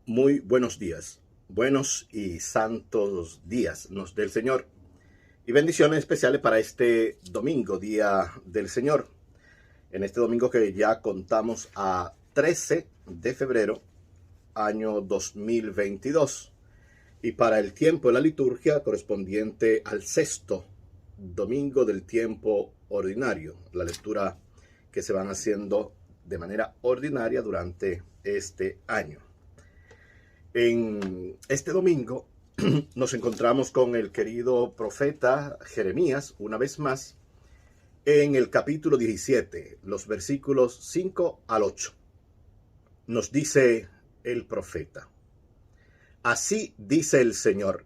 Muy buenos días, buenos y santos días nos dé el Señor y bendiciones especiales para este domingo, Día del Señor. En este domingo que ya contamos a 13 de febrero, año 2022, y para el tiempo de la liturgia correspondiente al sexto domingo del tiempo ordinario, la lectura que se van haciendo de manera ordinaria durante este año. En este domingo nos encontramos con el querido profeta Jeremías, una vez más, en el capítulo 17, los versículos 5 al 8. Nos dice el profeta: Así dice el Señor,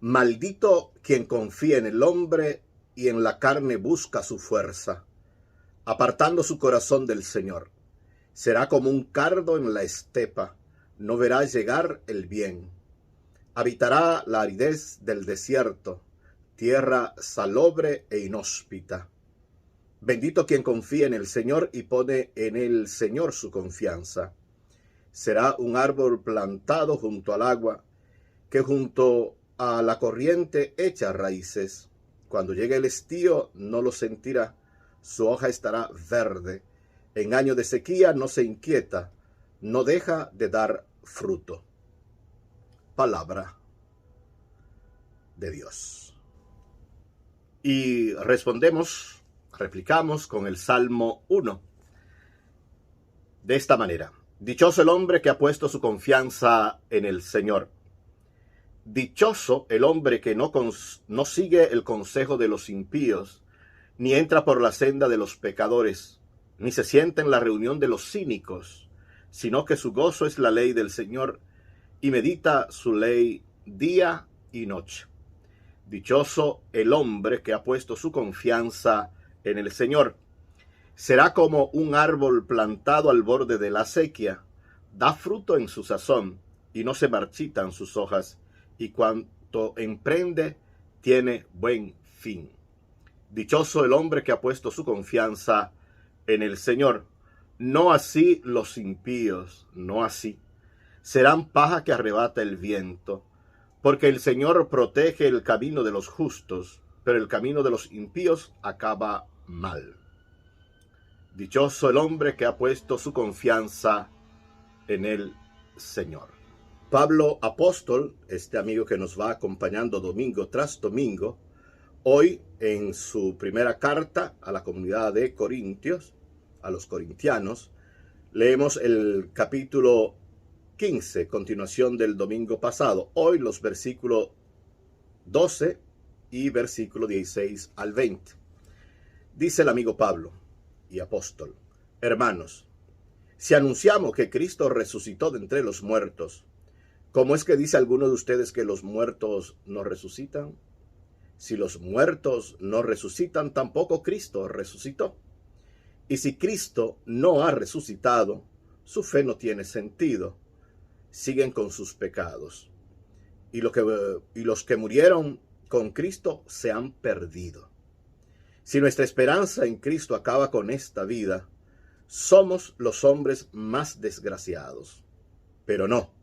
maldito quien confía en el hombre y en la carne busca su fuerza, apartando su corazón del Señor. Será como un cardo en la estepa, no verá llegar el bien. Habitará la aridez del desierto, tierra salobre e inhóspita. Bendito quien confía en el Señor y pone en el Señor su confianza. Será un árbol plantado junto al agua, que junto a la corriente echa raíces. Cuando llegue el estío no lo sentirá, su hoja estará verde. En año de sequía no se inquieta, no deja de dar fruto. Palabra de Dios. Y replicamos con el Salmo 1, de esta manera: Dichoso el hombre que ha puesto su confianza en el Señor. Dichoso el hombre que no sigue el consejo de los impíos, ni entra por la senda de los pecadores, ni se sienta en la reunión de los cínicos, sino que su gozo es la ley del Señor, y medita su ley día y noche. Dichoso el hombre que ha puesto su confianza en el Señor. Será como un árbol plantado al borde de la acequia, da fruto en su sazón, y no se marchitan sus hojas, y cuanto emprende tiene buen fin. Dichoso el hombre que ha puesto su confianza en el Señor. No así los impíos, no así. Serán paja que arrebata el viento, porque el Señor protege el camino de los justos, pero el camino de los impíos acaba mal. Dichoso el hombre que ha puesto su confianza en el Señor. Pablo apóstol, este amigo que nos va acompañando domingo tras domingo, hoy en su primera carta a la comunidad de Corintios, a los corintianos, leemos el capítulo 15, continuación del domingo pasado. Hoy los versículos 12 y versículo 16 al 20. Dice el amigo Pablo y apóstol: Hermanos, si anunciamos que Cristo resucitó de entre los muertos, ¿cómo es que dice alguno de ustedes que los muertos no resucitan? Si los muertos no resucitan, tampoco Cristo resucitó. Y si Cristo no ha resucitado, su fe no tiene sentido. Siguen con sus pecados. Y los que murieron con Cristo se han perdido. Si nuestra esperanza en Cristo acaba con esta vida, somos los hombres más desgraciados. Pero no.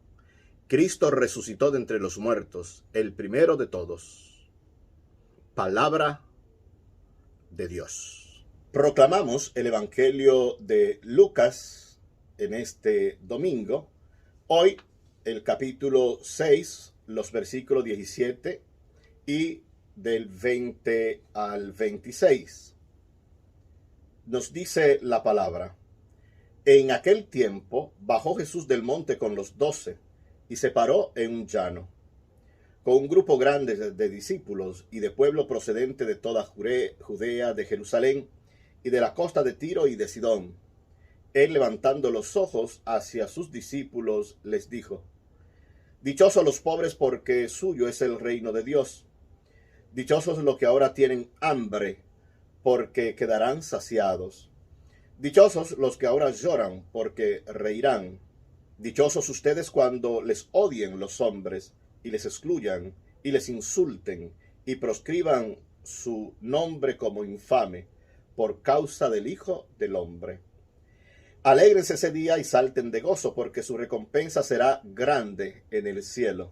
Cristo resucitó de entre los muertos, el primero de todos. Palabra de Dios. Proclamamos el Evangelio de Lucas en este domingo. Hoy el capítulo 6, los versículos 17 y del 20 al 26. Nos dice la palabra: En aquel tiempo bajó Jesús del monte con los 12 y se paró en un llano, con un grupo grande de discípulos y de pueblo procedente de toda Judea, de Jerusalén y de la costa de Tiro y de Sidón. Él, levantando los ojos hacia sus discípulos, les dijo: Dichosos los pobres, porque suyo es el reino de Dios. Dichosos los que ahora tienen hambre, porque quedarán saciados. Dichosos los que ahora lloran, porque reirán. Dichosos ustedes cuando les odien los hombres, y les excluyan, y les insulten, y proscriban su nombre como infame, por causa del Hijo del Hombre. Alégrense ese día y salten de gozo, porque su recompensa será grande en el cielo.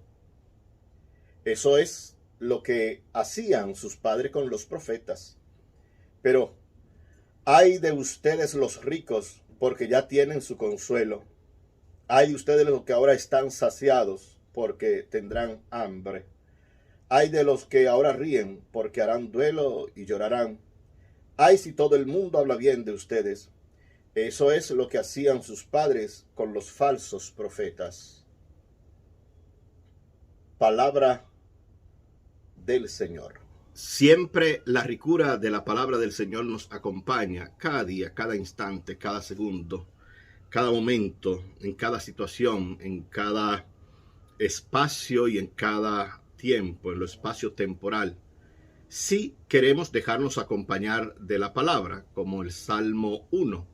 Eso es lo que hacían sus padres con los profetas. Pero ay de ustedes los ricos, porque ya tienen su consuelo. Ay de ustedes los que ahora están saciados, porque tendrán hambre. Ay de los que ahora ríen, porque harán duelo y llorarán. Ay si todo el mundo habla bien de ustedes. Eso es lo que hacían sus padres con los falsos profetas. Palabra del Señor. Siempre la ricura de la palabra del Señor nos acompaña cada día, cada instante, cada segundo, cada momento, en cada situación, en cada espacio y en cada tiempo, en lo espacio temporal. Si queremos dejarnos acompañar de la palabra, como el Salmo 1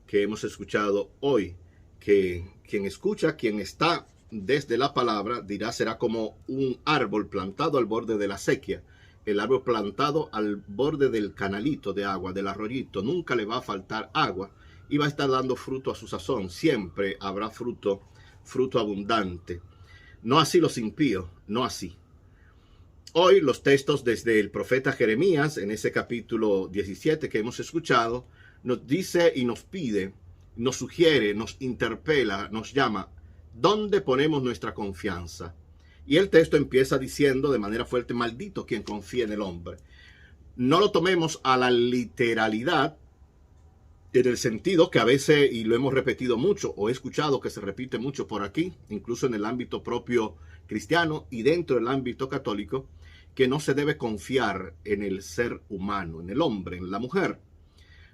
que hemos escuchado hoy, que quien escucha, quien está desde la palabra, dirá, será como un árbol plantado al borde de la acequia, el árbol plantado al borde del canalito de agua, del arroyito. Nunca le va a faltar agua y va a estar dando fruto a su sazón. Siempre habrá fruto abundante. No así los impíos, no así. Hoy los textos desde el profeta Jeremías, en ese capítulo 17 que hemos escuchado, nos dice y nos pide, nos sugiere, nos interpela, nos llama, ¿dónde ponemos nuestra confianza? Y el texto empieza diciendo de manera fuerte, maldito quien confía en el hombre. No lo tomemos a la literalidad, en el sentido que a veces, y lo hemos repetido mucho, o he escuchado que se repite mucho por aquí, incluso en el ámbito propio cristiano y dentro del ámbito católico, que no se debe confiar en el ser humano, en el hombre, en la mujer.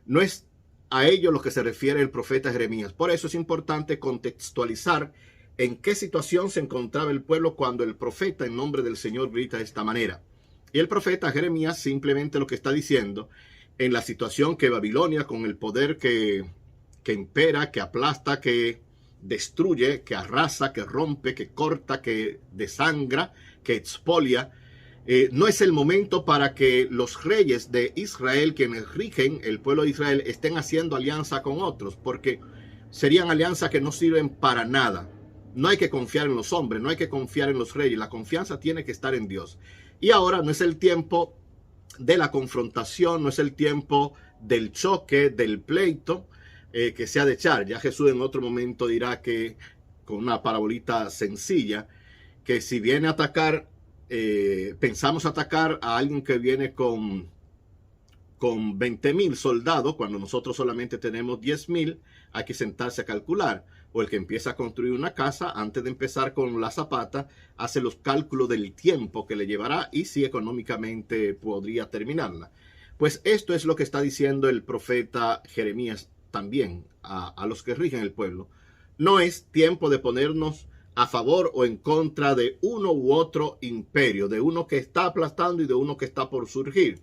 No es a ello lo que se refiere el profeta Jeremías. Por eso es importante contextualizar en qué situación se encontraba el pueblo cuando el profeta en nombre del Señor grita de esta manera. Y el profeta Jeremías simplemente lo que está diciendo, en la situación que Babilonia, con el poder que impera, que aplasta, que destruye, que arrasa, que rompe, que corta, que desangra, que expolia, no es el momento para que los reyes de Israel, quienes rigen el pueblo de Israel, estén haciendo alianza con otros, porque serían alianzas que no sirven para nada. No hay que confiar en los hombres, no hay que confiar en los reyes, la confianza tiene que estar en Dios. Y ahora no es el tiempo de la confrontación, no es el tiempo del choque, del pleito, que se ha de echar. Ya Jesús en otro momento dirá que, con una parabolita sencilla, que si viene a atacar, pensamos atacar a alguien que viene con 20,000 soldados, cuando nosotros solamente tenemos 10,000, hay que sentarse a calcular. O el que empieza a construir una casa, antes de empezar con la zapata, hace los cálculos del tiempo que le llevará y si económicamente podría terminarla. Pues esto es lo que está diciendo el profeta Jeremías también a los que rigen el pueblo. No es tiempo de ponernos a favor o en contra de uno u otro imperio, de uno que está aplastando y de uno que está por surgir.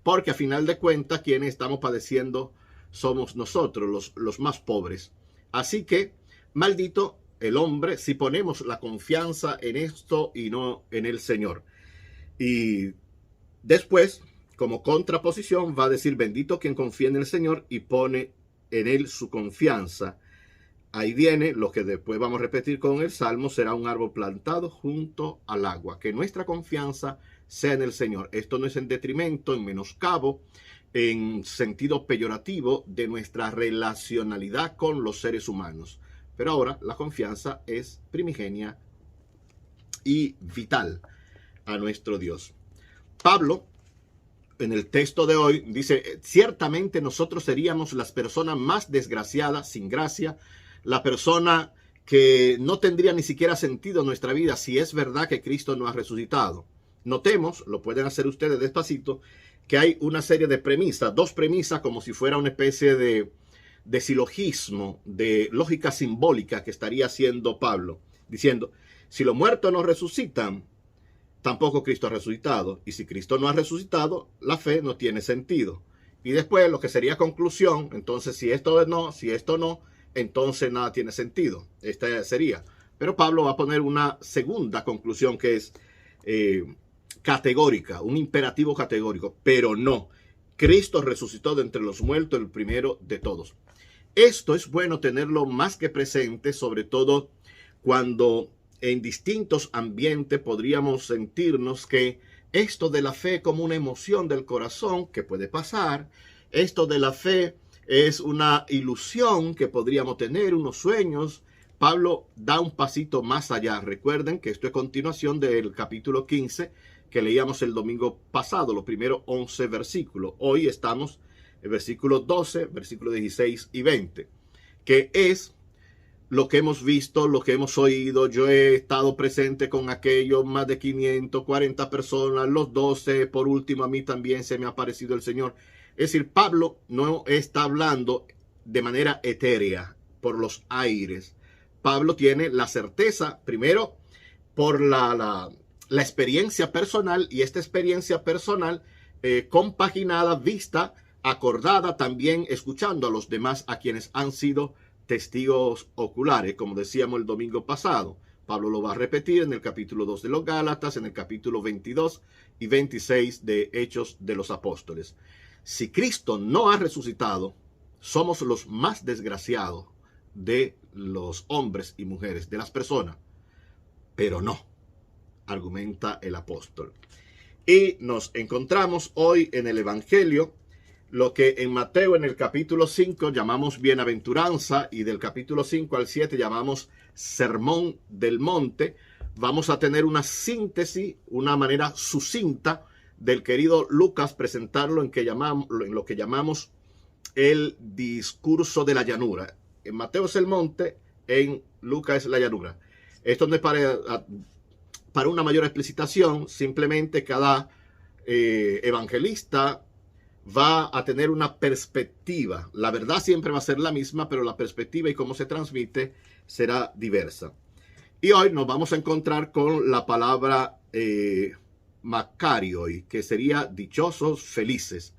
Porque a final de cuentas, quienes estamos padeciendo somos nosotros, los más pobres. Así que, maldito el hombre si ponemos la confianza en esto y no en el Señor. Y después, como contraposición, va a decir, bendito quien confía en el Señor y pone en él su confianza. Ahí viene lo que después vamos a repetir con el Salmo, será un árbol plantado junto al agua. Que nuestra confianza sea en el Señor. Esto no es en detrimento, en menoscabo, en sentido peyorativo de nuestra relacionalidad con los seres humanos. Pero ahora la confianza es primigenia y vital a nuestro Dios. Pablo, en el texto de hoy, dice, ciertamente nosotros seríamos las personas más desgraciadas, sin gracia, la persona que no tendría ni siquiera sentido en nuestra vida si es verdad que Cristo no ha resucitado. Notemos, lo pueden hacer ustedes despacito, que hay una serie de premisas, dos premisas como si fuera una especie de silogismo, de lógica simbólica que estaría haciendo Pablo, diciendo, si los muertos no resucitan, tampoco Cristo ha resucitado. Y si Cristo no ha resucitado, la fe no tiene sentido. Y después lo que sería conclusión, entonces si esto no, entonces nada tiene sentido. Esta sería. Pero Pablo va a poner una segunda conclusión que es categórica, un imperativo categórico. Pero no, Cristo resucitó de entre los muertos, el primero de todos. Esto es bueno tenerlo más que presente, sobre todo cuando en distintos ambientes podríamos sentirnos que esto de la fe como una emoción del corazón que puede pasar, esto de la fe es una ilusión que podríamos tener, unos sueños. Pablo da un pasito más allá. Recuerden que esto es continuación del capítulo 15 que leíamos el domingo pasado, los primeros 11 versículos. Hoy estamos en versículos 12, versículos 16 y 20, que es lo que hemos visto, lo que hemos oído. Yo he estado presente con aquellos, más de 540 personas, los 12, por último a mí también se me ha aparecido el Señor. Es decir, Pablo no está hablando de manera etérea, por los aires. Pablo tiene la certeza, primero, por la experiencia personal, y esta experiencia personal compaginada, vista, acordada, también escuchando a los demás, a quienes han sido testigos oculares, como decíamos el domingo pasado. Pablo lo va a repetir en el capítulo 2 de los Gálatas, en el capítulo 22 y 26 de Hechos de los Apóstoles. Si Cristo no ha resucitado, somos los más desgraciados de los hombres y mujeres, de las personas. Pero no, argumenta el apóstol. Y nos encontramos hoy en el Evangelio, lo que en Mateo en el capítulo 5 llamamos bienaventuranza, y del capítulo 5 al 7 llamamos sermón del monte. Vamos a tener una síntesis, una manera sucinta del querido Lucas presentarlo en lo que llamamos el discurso de la llanura. En Mateo es el monte, en Lucas es la llanura. Esto no es para una mayor explicitación, simplemente cada evangelista va a tener una perspectiva. La verdad siempre va a ser la misma, pero la perspectiva y cómo se transmite será diversa. Y hoy nos vamos a encontrar con la palabra Makarioi, que sería dichosos, felices.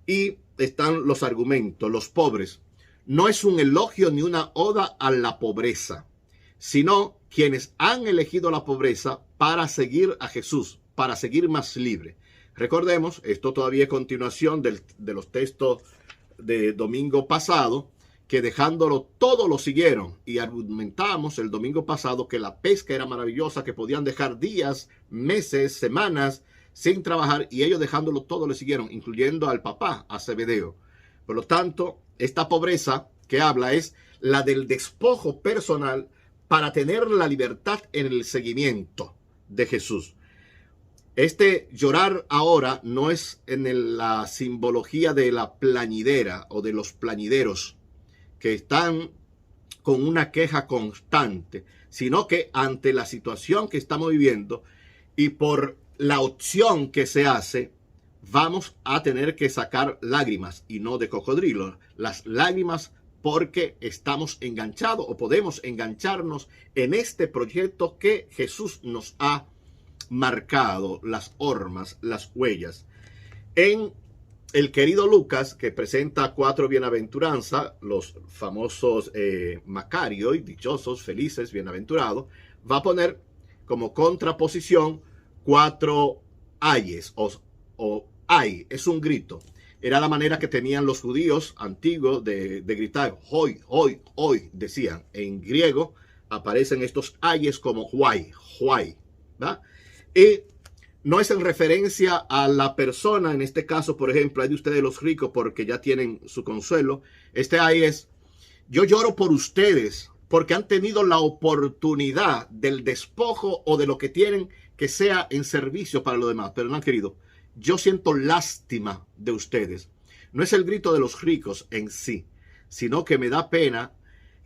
Y están los argumentos, los pobres. No es un elogio ni una oda a la pobreza, sino quienes han elegido la pobreza para seguir a Jesús, para seguir más libre. Recordemos, esto todavía es continuación de los textos de domingo pasado, que dejándolo todo lo siguieron, y argumentamos el domingo pasado que la pesca era maravillosa, que podían dejar días, meses, semanas sin trabajar, y ellos dejándolo todo le siguieron, incluyendo al papá, a Zebedeo. Por lo tanto, esta pobreza que habla es la del despojo personal para tener la libertad en el seguimiento de Jesús. Este llorar ahora no es en la simbología de la plañidera o de los plañideros que están con una queja constante, sino que ante la situación que estamos viviendo y por la opción que se hace, vamos a tener que sacar lágrimas y no de cocodrilo. Las lágrimas porque estamos enganchados o podemos engancharnos en este proyecto que Jesús nos ha marcado, las hormas, las huellas. En el querido Lucas, que presenta 4 bienaventuranzas, los famosos Makarioi, dichosos, felices, bienaventurados, va a poner como contraposición 4 ayes o ay, es un grito. Era la manera que tenían los judíos antiguos de gritar, hoy, hoy, hoy, decían. En griego aparecen estos ayes como huay, huay, ¿verdad? Y no es en referencia a la persona, en este caso, por ejemplo, hay de ustedes los ricos porque ya tienen su consuelo. Este ay es, yo lloro por ustedes porque han tenido la oportunidad del despojo o de lo que tienen que sea en servicio para los demás, pero no han querido. Yo siento lástima de ustedes. No es el grito de los ricos en sí, sino que me da pena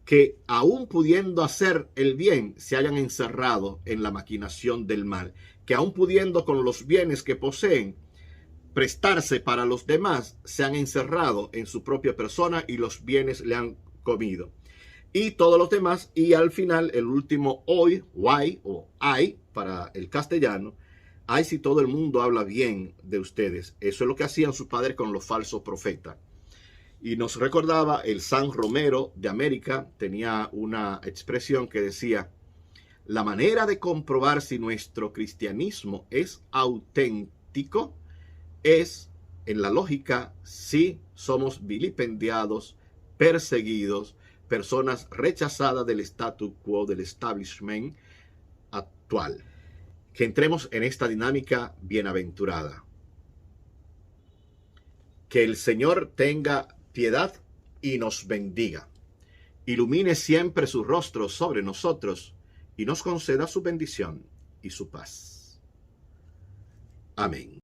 que aún pudiendo hacer el bien se hayan encerrado en la maquinación del mal, que aún pudiendo con los bienes que poseen prestarse para los demás, se han encerrado en su propia persona y los bienes le han comido. Y todos los demás, y al final el último hoy, why o ay para el castellano, ay si todo el mundo habla bien de ustedes. Eso es lo que hacían sus padres con los falsos profetas. Y nos recordaba el San Romero de América, tenía una expresión que decía, la manera de comprobar si nuestro cristianismo es auténtico es, en la lógica, si somos vilipendiados, perseguidos, personas rechazadas del status quo, del establishment actual. Que entremos en esta dinámica bienaventurada. Que el Señor tenga piedad y nos bendiga. Ilumine siempre su rostro sobre nosotros y nos conceda su bendición y su paz. Amén.